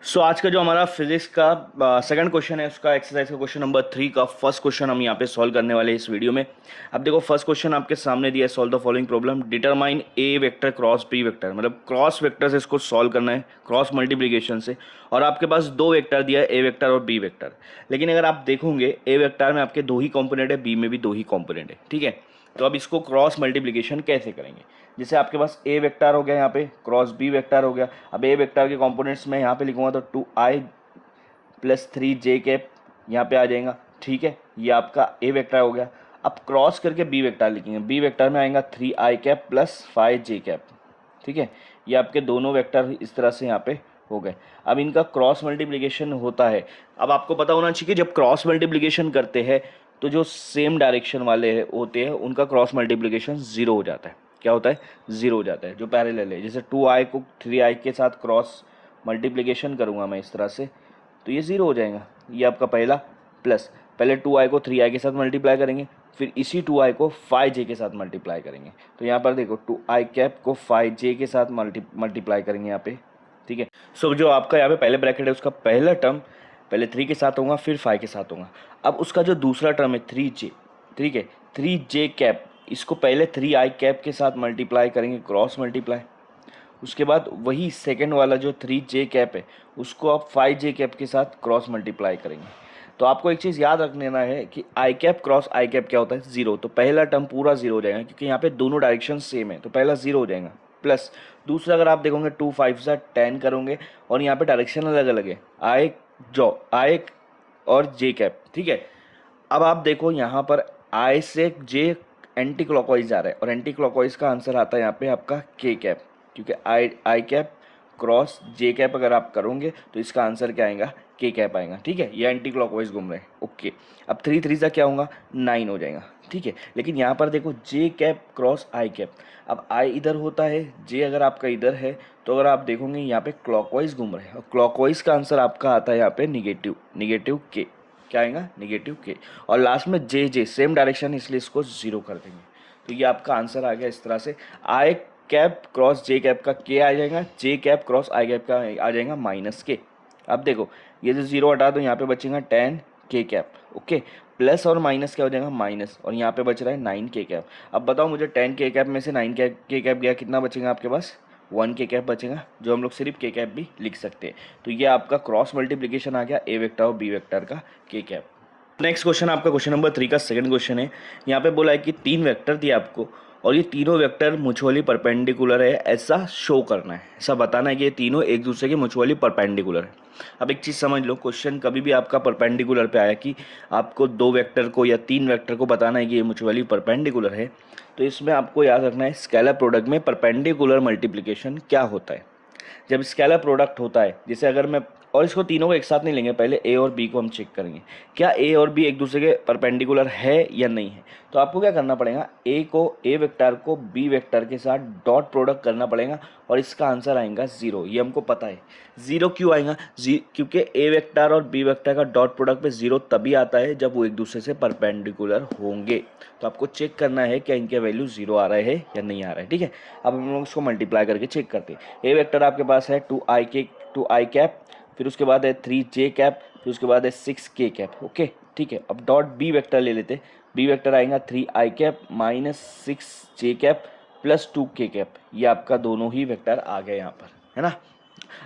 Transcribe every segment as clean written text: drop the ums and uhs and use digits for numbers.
आज का जो हमारा फिजिक्स का सेकंड क्वेश्चन है उसका एक्सरसाइज का क्वेश्चन नंबर 3 का फर्स्ट क्वेश्चन हम यहाँ पे सॉल्व करने वाले हैं इस वीडियो में। अब देखो फर्स्ट क्वेश्चन आपके सामने दिया है, solve the following problem, determine A vector cross B vector, मतलब क्रॉस वेक्टर से इसको सॉल्व करना है क्रॉस मल्टीप्लीकेशन से। और आपके पास दो वेक्टर दिया है, ए वेक्टर और बी वेक्टर। लेकिन अगर आप देखोगे ए वेक्टर में आपके दो ही कॉम्पोनेंट है, बी में भी दो ही कॉम्पोनेंट है, ठीक है। तो अब इसको क्रॉस मल्टीप्लीकेशन कैसे करेंगे? जैसे आपके पास ए वेक्टर हो गया, यहाँ पे क्रॉस बी वेक्टर हो गया। अब ए वेक्टर के कंपोनेंट्स में यहाँ पे लिखूंगा तो 2i प्लस 3j कैप यहाँ पे आ जाएगा, ठीक है। ये आपका ए वेक्टर हो गया। अब क्रॉस करके बी वेक्टर लिखेंगे, बी वेक्टर में आएगा 3i cap plus 5j cap, ठीक है। ये आपके दोनों वेक्टर इस तरह से यहाँ पे हो गए। अब इनका क्रॉस मल्टीप्लिकेशन होता है। अब आपको पता होना चाहिए कि जब क्रॉस मल्टीप्लिकेशन करते हैं तो जो सेम डायरेक्शन वाले होते हैं उनका क्रॉस मल्टीप्लिकेशन जीरो हो जाता है। क्या होता है? जीरो हो जाता है। जो पैरेलल है, जैसे 2i को 3i के साथ क्रॉस मल्टीप्लिकेशन करूँगा मैं इस तरह से, तो ये ज़ीरो हो जाएगा। ये आपका पहला प्लस, पहले 2i को 3i के साथ मल्टीप्लाई करेंगे, फिर इसी 2i को 5j के साथ मल्टीप्लाई करेंगे। तो यहाँ पर देखो 2i कैप को 5j के साथ मल्टीप्लाई करेंगे यहाँ पे, ठीक है। जो आपका यहाँ पे पहले ब्रैकेट है उसका पहला टर्म पहले 3 के साथ होगा, फिर 5 के साथ होगा। अब उसका जो दूसरा टर्म है 3j, ठीक है, 3j कैप, इसको पहले 3i कैप के साथ मल्टीप्लाई करेंगे क्रॉस मल्टीप्लाई। उसके बाद वही सेकंड वाला जो 3j कैप है उसको आप 5j कैप के साथ क्रॉस मल्टीप्लाई करेंगे। तो आपको एक चीज़ याद रख लेना है कि आई कैप क्रॉस आई कैप क्या होता है? जीरो। तो पहला टर्म पूरा जीरो हो जाएगा क्योंकि यहाँ पे दोनों डायरेक्शन सेम है, तो पहला जीरो हो जाएगा। प्लस दूसरा अगर आप देखोगे 2 5 से 10 करोगे और यहाँ पे डायरेक्शन अलग अलग है, आई और जे कैप, ठीक है। अब आप देखो यहाँ पर आई से जे एंटी क्लॉकवाइज जा रहा है और एंटी क्लॉकवाइज का आंसर आता है यहाँ पे आपका के कैप, क्योंकि आई कैप क्रॉस जे कैप अगर आप करोगे तो इसका आंसर क्या आएगा? के कैप आएगा, ठीक है। ये एंटी क्लॉकवाइज घूम रहे हैं, ओके। अब 3 3 से क्या होगा? 9 हो जाएगा, ठीक है। लेकिन यहाँ पर देखो जे कैप क्रॉस आई कैप, अब आई इधर होता है, जे अगर आपका इधर है, तो अगर आप देखोगे यहाँ पे क्लॉकवाइज घूम रहे हैं और क्लॉकवाइज का आंसर आपका आता है यहाँ पे निगेटिव के। क्या आएगा? निगेटिव के। और लास्ट में जे जे सेम डायरेक्शन, इसलिए इसको जीरो कर देंगे। तो ये आपका आंसर आ गया इस तरह से। आई कैप क्रॉस जे कैप का के आ जाएगा, जे कैप क्रॉस आई कैप का आ जाएगा माइनस के। अब देखो ये जो जीरो हटा दो, यहाँ पे बचेगा 10 के कैप, ओके। प्लस और माइनस क्या हो जाएगा? माइनस, और यहाँ पे बच रहा है 9 के कैप। अब बताओ मुझे 10 के कैप में से 9 के कैप गया, कितना बचेगा आपके पास? 1 के कैप बचेगा, जो हम लोग सिर्फ के कैप भी लिख सकते हैं। तो ये आपका क्रॉस मल्टीप्लिकेशन आ गया ए वेक्टर और बी वेक्टर का के कैप। नेक्स्ट क्वेश्चन आपका क्वेश्चन नंबर 3 का सेकंड क्वेश्चन है। यहाँ पे बोला है कि 3 वेक्टर दिया आपको और ये तीनों वेक्टर म्यूचुअली परपेंडिकुलर है, ऐसा शो करना है, ऐसा बताना है कि ये तीनों एक दूसरे के म्यूचुअली परपेंडिकुलर है। अब एक चीज़ समझ लो, क्वेश्चन कभी भी आपका परपेंडिकुलर पे आया कि आपको दो वेक्टर को या तीन वेक्टर को बताना है कि ये म्यूचुअली परपेंडिकुलर है, तो इसमें आपको याद रखना है स्केलर प्रोडक्ट में परपेंडिकुलर मल्टीप्लिकेशन क्या होता है। जब स्केलर प्रोडक्ट होता है, जैसे अगर मैं, और इसको तीनों को एक साथ नहीं लेंगे, पहले ए और बी को हम चेक करेंगे क्या ए और बी एक दूसरे के परपेंडिकुलर है या नहीं है। तो आपको क्या करना पड़ेगा? ए वेक्टर को बी वेक्टर के साथ डॉट प्रोडक्ट करना पड़ेगा और इसका आंसर आएगा जीरो। ये हमको पता है। जीरो क्यों आएगा? क्योंकि ए वेक्टर और बी वेक्टर का डॉट प्रोडक्ट पे जीरो तभी आता है जब वो एक दूसरे से परपेंडिकुलर होंगे। तो आपको चेक करना है क्या इनके वैल्यू जीरो आ रहे हैं या नहीं आ रहे हैं, ठीक है। अब हम लोग इसको मल्टीप्लाई करके चेक करते हैं। ए वेक्टर आपके पास है 2i कैप, फिर उसके बाद है 3j कैप, फिर उसके बाद है 6k कैप, ओके, ठीक है। अब डॉट बी वेक्टर ले लेते। बी वेक्टर आएगा 3i cap minus 6j cap plus 2k cap. ये आपका दोनों ही वेक्टर आ गए यहाँ पर, है ना।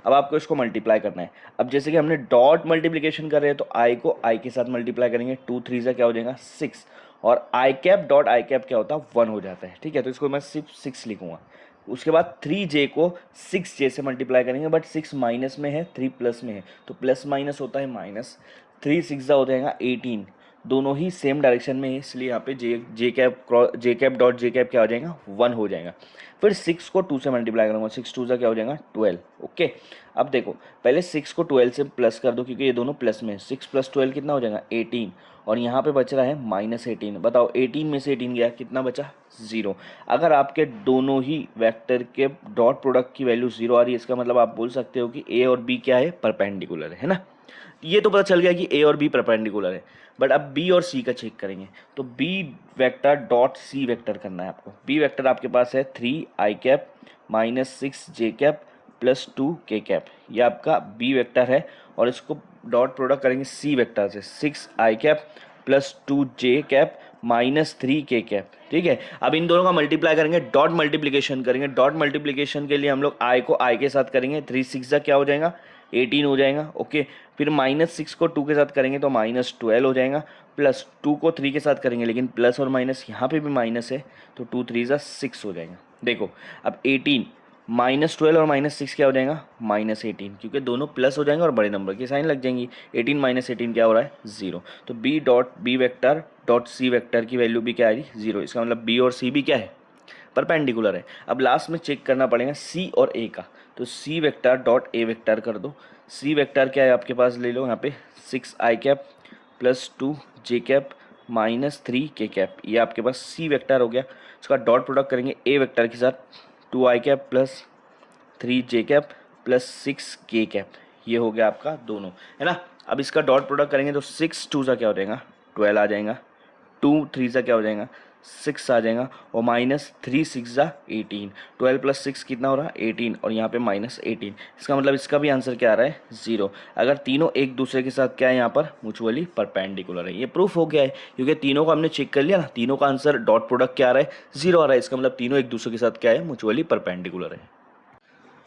अब आपको इसको मल्टीप्लाई करना है। अब जैसे कि हमने डॉट मल्टीप्लिकेशन कर रहे हैं तो आई को आई के साथ मल्टीप्लाई करेंगे, 2 3 से क्या हो जाएगा? 6, और आई कैप डॉट आई कैप क्या होता है? 1 हो जाता है, ठीक है। तो इसको मैं सिर्फ 6 लिखूंगा। उसके बाद 3j को 6j से मल्टीप्लाई करेंगे, बट 6 माइनस में है, 3 प्लस में है, तो प्लस माइनस होता है माइनस। 3 6 हो जाएगा 18, दोनों ही सेम डायरेक्शन में है, इसलिए यहाँ पे जे कैप डॉट जे कैप क्या हो जाएगा? 1 हो जाएगा। फिर 6 को 2 से मल्टीप्लाई करूँगा, 6 2 से क्या हो जाएगा? 12, ओके। अब देखो पहले 6 को 12 से प्लस कर दो क्योंकि ये दोनों प्लस में है। 6 + 12 कितना हो जाएगा? 18, और यहाँ पे बच रहा है -18। बताओ 18 में से 18 गया, कितना बचा? 0। अगर आपके दोनों ही वेक्टर के डॉट प्रोडक्ट की वैल्यू 0 आ रही है, इसका मतलब आप बोल सकते हो कि ए और बी क्या है? परपेंडिकुलर है ना। ये तो पता चल गया कि ए और बी परपेंडिकुलर है, बट अब बी और सी का चेक करेंगे। तो B vector dot C vector करना है आपको। बी वेक्टर आपके पास है 3i cap minus 6j cap plus 2 के कैप, ये आपका बी वेक्टर है और इसको डॉट प्रोडक्ट करेंगे सी वेक्टर से, 6 आई कैप प्लस 2 जे कैप माइनस 3 के कैप। ठीक है, अब इन दोनों का मल्टीप्लाई करेंगे, डॉट मल्टीप्लिकेशन करेंगे। डॉट मल्टीप्लिकेशन के लिए हम लोग आई को आई के साथ करेंगे, 3 6 जा क्या हो जाएगा 18 हो जाएगा। ओके, फिर माइनस 6 को 2 के साथ करेंगे तो माइनस 12 हो जाएगा, प्लस 2 को 3 के साथ करेंगे लेकिन प्लस और माइनस यहाँ पे भी माइनस है तो 2 3 जा 6 हो जाएगा। देखो अब 18 माइनस 12 और माइनस 6 क्या हो जाएगा माइनस 18, क्योंकि दोनों प्लस हो जाएंगे और बड़े नंबर की साइन लग जाएंगी। 18 माइनस 18 क्या हो रहा है 0, तो B dot B vector dot C vector की वैल्यू भी क्या आ रही 0। इसका मतलब बी और सी भी क्या है परपेंडिकुलर है। अब लास्ट में चेक करना पड़ेगा सी और ए का, तो C vector dot A vector कर दो। सी वेक्टर क्या है आपके पास, ले लो यहाँ पे 6 आई कैप प्लस 2 जे कैप माइनस 3 के कैप, ये आपके पास सी वेक्टर हो गया। इसका डॉट प्रोडक्ट करेंगे ए वेक्टर के साथ, 2 आई कैप प्लस 3 जे कैप प्लस 6 के कैप, ये हो गया आपका दोनों, है ना। अब इसका डॉट प्रोडक्ट करेंगे तो 6 2 सा क्या हो जाएगा 12 आ जाएगा, 2 3 सा क्या हो जाएगा 6 आ जाएगा और माइनस 3 6 जा 18, 12 प्लस 6 कितना हो रहा है 18 और यहाँ पे माइनस 18। इसका मतलब इसका भी आंसर क्या आ रहा है 0। अगर तीनों एक दूसरे के साथ क्या है यहाँ पर म्यूचुअली परपेंडिकुलर है, ये प्रूफ हो गया है क्योंकि तीनों को हमने चेक कर लिया ना, तीनों का आंसर डॉट प्रोडक्ट क्या आ रहा है 0 आ रहा है। इसका मतलब तीनों एक दूसरे के साथ क्या है म्यूचुअली परपेंडिकुलर है।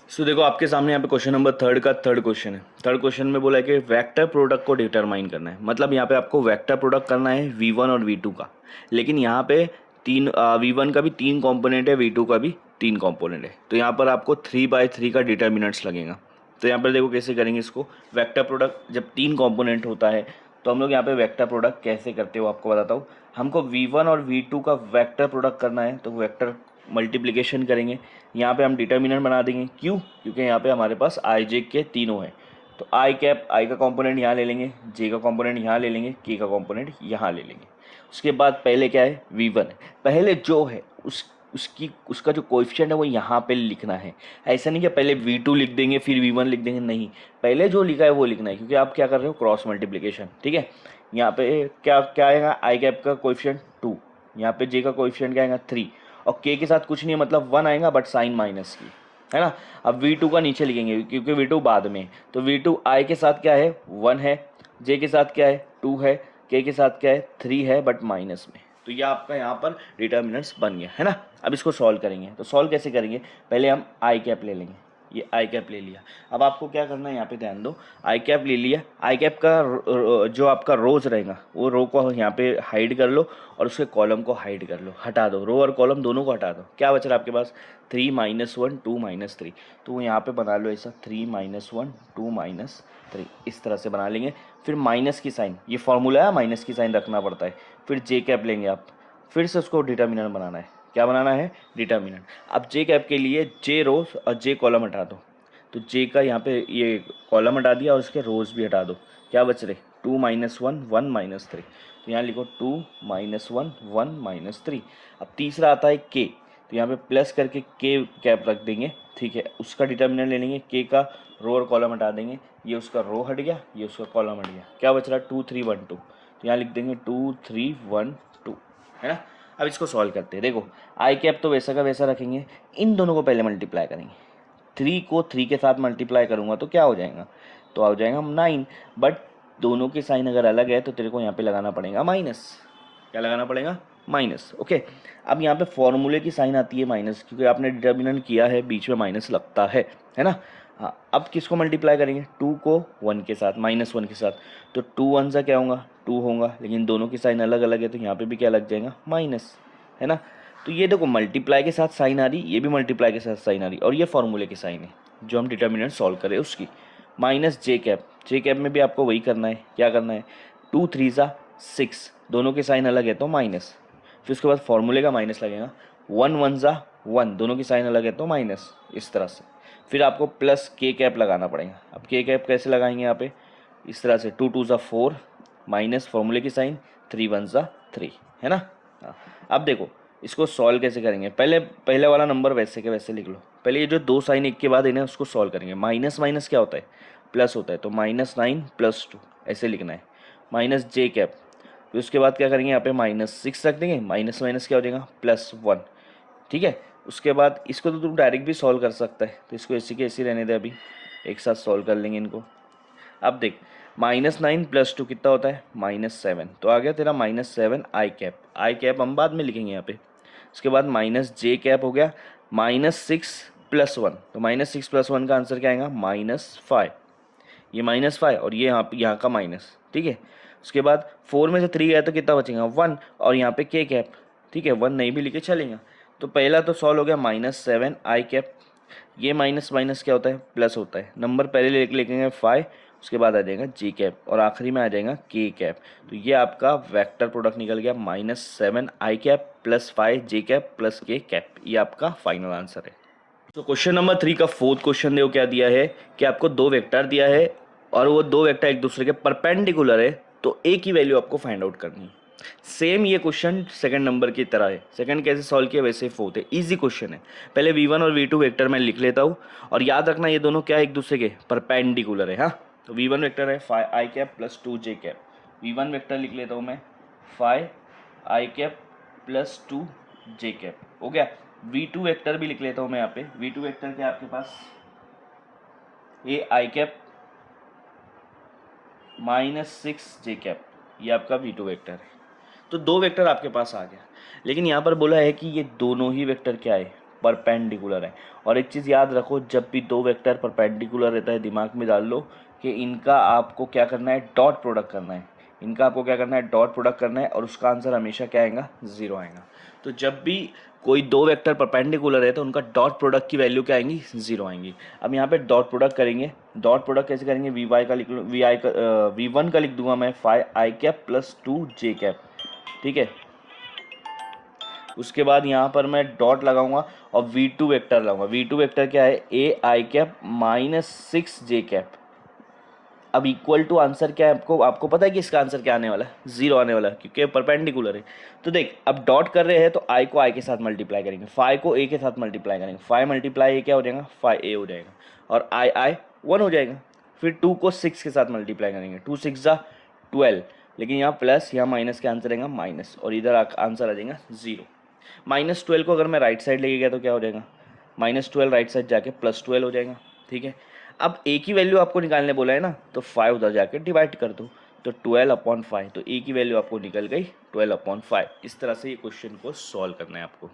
सो देखो आपके सामने यहाँ पे क्वेश्चन नंबर 3 का थर्ड क्वेश्चन है। थर्ड क्वेश्चन में बोला है कि वेक्टर प्रोडक्ट को डिटरमाइन करना है, मतलब यहाँ पे आपको वेक्टर प्रोडक्ट करना है V1 और V2 का, लेकिन यहाँ पे V1 का भी 3 कंपोनेंट है, V2 का भी 3 कंपोनेंट है, तो यहाँ पर आपको 3/3 का डिटर्मिनेंट्स लगेगा। तो यहाँ पर देखो कैसे करेंगे इसको, वेक्टर प्रोडक्ट जब 3 कंपोनेंट होता है तो हम लोग यहाँ पे वेक्टर प्रोडक्ट कैसे करते हो आपको बताता हूँ। हमको V1 और V2 का वेक्टर प्रोडक्ट करना है तो वेक्टर मल्टीप्लिकेशन करेंगे, यहाँ पे हम डिटर्मिनेंट बना देंगे, क्यों क्योंकि यहाँ पे हमारे पास आई जे के तीनों हैं, तो आई कैप आई का कंपोनेंट यहाँ ले लेंगे, जे का कंपोनेंट यहाँ ले लेंगे, के का कंपोनेंट यहाँ ले लेंगे। उसके बाद पहले क्या है V1 है, पहले जो है उसका जो कोएफिशिएंट है वो यहाँ पे लिखना है। ऐसा नहीं कि पहले V2 लिख देंगे फिर V1 लिख देंगे, नहीं, पहले जो लिखा है वो लिखना है, क्योंकि आप क्या कर रहे हो क्रॉस मल्टीप्लिकेशन। ठीक है, यहाँ पे क्या क्या आएगा आई कैप का कोएफिशिएंट 2, यहाँ पे जे का कोएफिशिएंट क्या आएगा 3 और के के साथ कुछ नहीं है मतलब 1 आएगा बट साइन माइनस की, है ना। अब V2 का नीचे लिखेंगे क्योंकि V2 बाद में, तो V2 आई के साथ क्या है 1 है, जे के साथ क्या है 2 है, के के साथ क्या है 3 है बट माइनस में, तो ये आपका यहाँ पर डिटर्मिनेंट्स बन गया, है ना। अब इसको सॉल्व करेंगे, तो सॉल्व कैसे करेंगे, पहले हम आई कैप ले लेंगे, ये आई कैप ले लिया। अब आपको क्या करना है यहाँ पे ध्यान दो, आई कैप ले लिया, आई कैप का जो आपका रोज रहेगा वो रो को यहाँ पे हाइड कर लो और उसके कॉलम को हाइड कर लो, हटा दो, रो और कॉलम दोनों को हटा दो। क्या बच रहा है आपके पास 3 - 1 2 - 3, तो वो यहाँ पे बना लो ऐसा 3 - 1 2 - 3, इस तरह से बना लेंगे। फिर माइनस की साइन, ये फॉर्मूला है माइनस की साइन रखना पड़ता है। फिर जे कैप लेंगे आप, फिर से उसको डिटर्मिनेंट बनाना है, क्या बनाना है डिटर्मिनेंट। अब जे कैप के लिए जे रोज और जे कॉलम हटा दो, तो जे का यहाँ पे ये कॉलम हटा दिया और उसके रोज भी हटा दो, क्या बच रहे 2 - 1 1 - 3, तो यहाँ लिखो 2 - 1 1 - 3। अब तीसरा आता है के, तो यहाँ पे प्लस करके के कैप रख देंगे, ठीक है, उसका डिटर्मिनेंट ले लेंगे, के का रो और कॉलम हटा देंगे, ये उसका रो हट गया ये उसका कॉलम हट गया, क्या बच रहा है 2 3 1 2, तो यहाँ लिख देंगे 2 3 1 2, है ना। अब इसको सॉल्व करते हैं, देखो आई कैप तो वैसा का वैसा रखेंगे, इन दोनों को पहले मल्टीप्लाई करेंगे, 3 को 3 के साथ मल्टीप्लाई करूँगा तो क्या हो जाएगा, तो आ जाएगा 9, बट दोनों की साइन अगर अलग है तो तेरे को यहाँ पे लगाना पड़ेगा माइनस, क्या लगाना पड़ेगा माइनस। ओके, अब यहाँ पे फॉर्मूले की साइन आती है माइनस, क्योंकि आपने डिटर्मिनेंट किया है बीच में माइनस लगता है ना। हाँ, अब किसको मल्टीप्लाई करेंगे 2 को 1 के साथ -1 के साथ, तो 2 1 सा क्या होगा 2 होगा, लेकिन दोनों की साइन अलग अलग है तो यहाँ पे भी क्या लग जाएगा माइनस, है ना। तो ये देखो मल्टीप्लाई के साथ साइन आ रही, ये भी मल्टीप्लाई के साथ साइन आ रही, और ये फॉर्मूले की साइन है जो हम डिटर्मिनेंट सॉल्व करें उसकी। माइनस जे कैप, जे कैप में भी आपको वही करना है, क्या करना है 2 3 सा 6, दोनों के साइन अलग है तो माइनस, फिर उसके बाद फॉर्मूले का माइनस लगेगा, 1 1 सा 1, दोनों की साइन अलग है तो माइनस, इस तरह से। फिर आपको प्लस के कैप लगाना पड़ेगा। अब के कैप कैसे लगाएंगे यहाँ पे, इस तरह से 2 2 सा 4 माइनस फॉर्मूले की साइन 3 1 सा 3, है ना। हाँ, अब देखो इसको सॉल्व कैसे करेंगे, पहले वाला नंबर वैसे के वैसे लिख लो, पहले ये जो 2 साइन एक के बाद इन्हें उसको सॉल्व करेंगे। माइनस माइनस क्या होता है प्लस होता है, तो -9 + 2 ऐसे लिखना है, माइनस जे कैप, फिर उसके बाद क्या करेंगे यहाँ पे -6 रख देंगे, माइनस माइनस क्या हो जाएगा +1, ठीक है। उसके बाद इसको तो तुम डायरेक्ट भी सॉल्व कर सकता है, तो इसको इसी के इसी रहने दे, अभी एक साथ सॉल्व कर लेंगे इनको। अब देख -9 + 2 कितना होता है -7, तो आ गया तेरा -7 आई कैप। आई कैप हम बाद में लिखेंगे यहाँ पे। उसके बाद -j कैप हो गया -6 + 1, तो -6 + 1 का आंसर क्या आएगा -5। ये -5 और ये यहाँ का माइनस, ठीक है। उसके बाद 4 में से 3 गया तो कितना बचेगा 1, और यहाँ पे k कैप, ठीक है, 1 नहीं भी लिखे चलेगा। तो पहला तो सॉल्व हो गया -7 आई कैप, ये माइनस माइनस क्या होता है प्लस होता है, नंबर पहले लिखेंगे 5, उसके बाद आ जाएगा जी कैप और आखिरी में आ जाएगा के कैप। तो ये आपका वेक्टर प्रोडक्ट निकल गया -7 आई कैप + 5 जे कैप + के कैप, ये आपका फाइनल आंसर है। तो क्वेश्चन नंबर 3 का फोर्थ क्वेश्चन देखो क्या दिया है कि आपको दो वेक्टर दिया है और वो दो वेक्टर एक दूसरे के परपेंडिकुलर है, तो ए की वैल्यू आपको फाइंड आउट करनी है। सेम ये क्वेश्चन सेकंड नंबर की तरह है, सेकंड कैसे सॉल्व किया वैसे ही फोर्थ है, इजी क्वेश्चन है। पहले v1 और v2 वेक्टर मैं लिख लेता हूँ और याद रखना ये दोनों क्या है एक दूसरे के परपेंडिकुलर है। हाँ, तो v1 वेक्टर है 5 आई कैप + 2 जे कैप, v1 वेक्टर लिख लेता हूँ मैं 5 आई कैप + 2 जे कैप, हो गया। v2 वेक्टर भी लिख लेता हूँ मैं यहाँ पे, v2 वेक्टर क्या है आपके पास ए आई कैप -6 जे कैप, ये आपका v2 वेक्टर है। तो दो वेक्टर आपके पास आ गया, लेकिन यहाँ पर बोला है कि ये दोनों ही वेक्टर क्या है परपेंडिकुलर है। और एक चीज़ याद रखो, जब भी दो वेक्टर परपेंडिकुलर रहता है दिमाग में डाल लो कि इनका आपको क्या करना है डॉट प्रोडक्ट करना है, इनका आपको क्या करना है डॉट प्रोडक्ट करना है और उसका आंसर हमेशा क्या आएगा 0 आएगा। तो जब भी कोई दो वेक्टर परपेंडिकुलर है तो उनका डॉट प्रोडक्ट की वैल्यू क्या आएंगी 0 आएंगी। अब यहाँ पे डॉट प्रोडक्ट करेंगे, डॉट प्रोडक्ट कैसे करेंगे वी वाई का लिख लो, v1 का लिख दूंगा मैं 5 आई कैप + 2 जे कैप, ठीक है। उसके बाद यहाँ पर मैं डॉट लगाऊंगा और v2 वेक्टर लगाऊंगा, v2 वेक्टर क्या है ए आई कैप -6 जे कैप। अब इक्वल टू आंसर क्या है आपको पता है कि इसका आंसर क्या आने वाला है 0 आने वाला है क्योंकि परपेंडिकुलर है। तो देख अब डॉट कर रहे हैं तो आई को आई के साथ मल्टीप्लाई करेंगे, 5 को ए के साथ मल्टीप्लाई करेंगे, 5 × ए क्या हो जाएगा 5a हो जाएगा और आई 1 हो जाएगा। फिर 2 को 6 के साथ मल्टीप्लाई करेंगे, 2 6 = 12, लेकिन यहाँ प्लस यहाँ माइनस के आंसर आएगा माइनस और इधर आंसर आ जाएगा 0। -12 को अगर मैं राइट साइड लेके गया तो क्या हो जाएगा -12 राइट साइड जाके +12 हो जाएगा, ठीक है। अब ए की वैल्यू आपको निकालने बोला है ना, तो 5 उधर जाके डिवाइड कर दो, तो 12/5, तो ए की वैल्यू आपको निकल गई 12/5। इस तरह से ये क्वेश्चन को सॉल्व करना है आपको।